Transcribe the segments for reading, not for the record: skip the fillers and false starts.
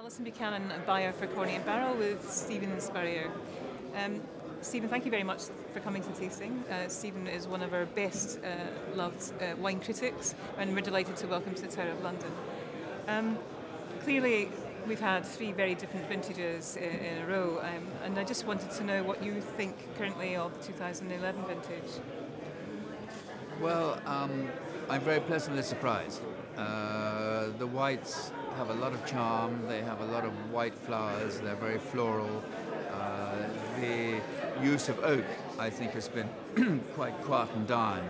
Alison Buchanan, a buyer for Corney Barrow with Steven Spurrier. Steven, thank you very much for coming to the tasting. Steven is one of our best loved wine critics, and we're delighted to welcome to the Tower of London. Clearly, we've had three very different vintages in a row, and I just wanted to know what you think currently of the 2011 vintage. Well, I'm very pleasantly surprised. The whites have a lot of charm, they have a lot of white flowers, they're very floral. The use of oak, I think, has been quite quietened down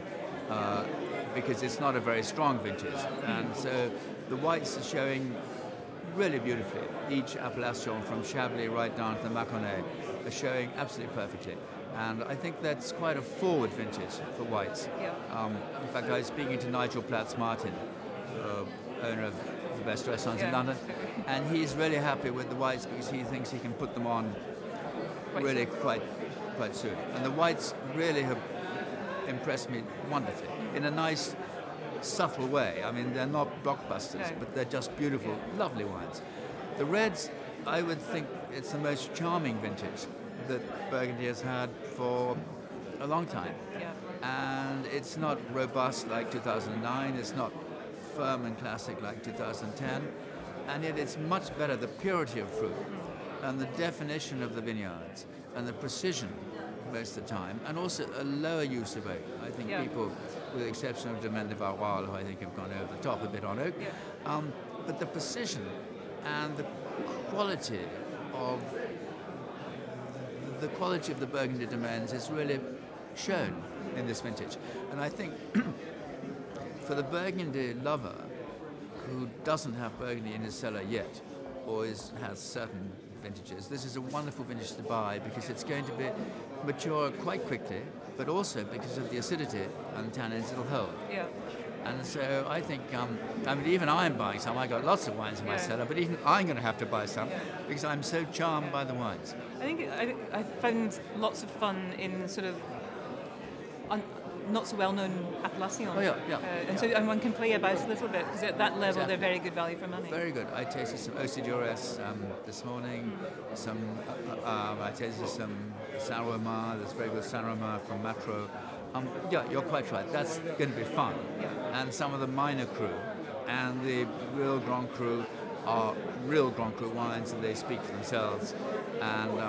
because it's not a very strong vintage. And so the whites are showing really beautifully. Each appellation from Chablis right down to the Mâconnais are showing absolutely perfectly. And I think that's quite a forward vintage for whites. Yeah. In fact, I was speaking to Nigel Platts-Martin, owner of the best restaurants in London, and he's really happy with the whites because he thinks he can put them on really quite soon. And the whites really have impressed me wonderfully in a nice, subtle way. I mean, they're not blockbusters, but they're just beautiful, lovely wines. The reds, I would think it's the most charming vintage that Burgundy has had for a long time. And it's not robust like 2009, it's not firm and classic like 2010, and yet it's much better. The purity of fruit and the definition of the vineyards and the precision most of the time, and also a lower use of oak. I think people, with the exception of Domaine de Varrois, who I think have gone over the top a bit on oak, but the precision and the quality of the Burgundy domains is really shown in this vintage. And I think for the Burgundy lover who doesn't have Burgundy in his cellar yet, or has certain vintages, this is a wonderful vintage to buy because it's going to be mature quite quickly, but also because of the acidity and tannins it'll hold. And so I think, I mean, even I'm buying some. I got lots of wines in my cellar, but even I'm going to have to buy some because I'm so charmed by the wines. I found lots of fun in sort of not so well-known appellations. And so one can play about a little bit because at that level they're very good value for money. Very good. I tasted some Osidores this morning. I tasted some Saint-Romain. There's very good Saint-Romain from Matro. Yeah, you're quite right. That's going to be fun. And some of the minor cru and the real Grand Cru are real Grand Cru wines, and they speak for themselves. And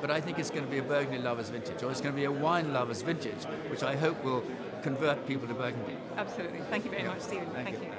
but I think it's going to be a Burgundy lover's vintage, or it's going to be a wine lover's vintage, which I hope will convert people to Burgundy. Absolutely. Thank you very much, Steven. Thank you.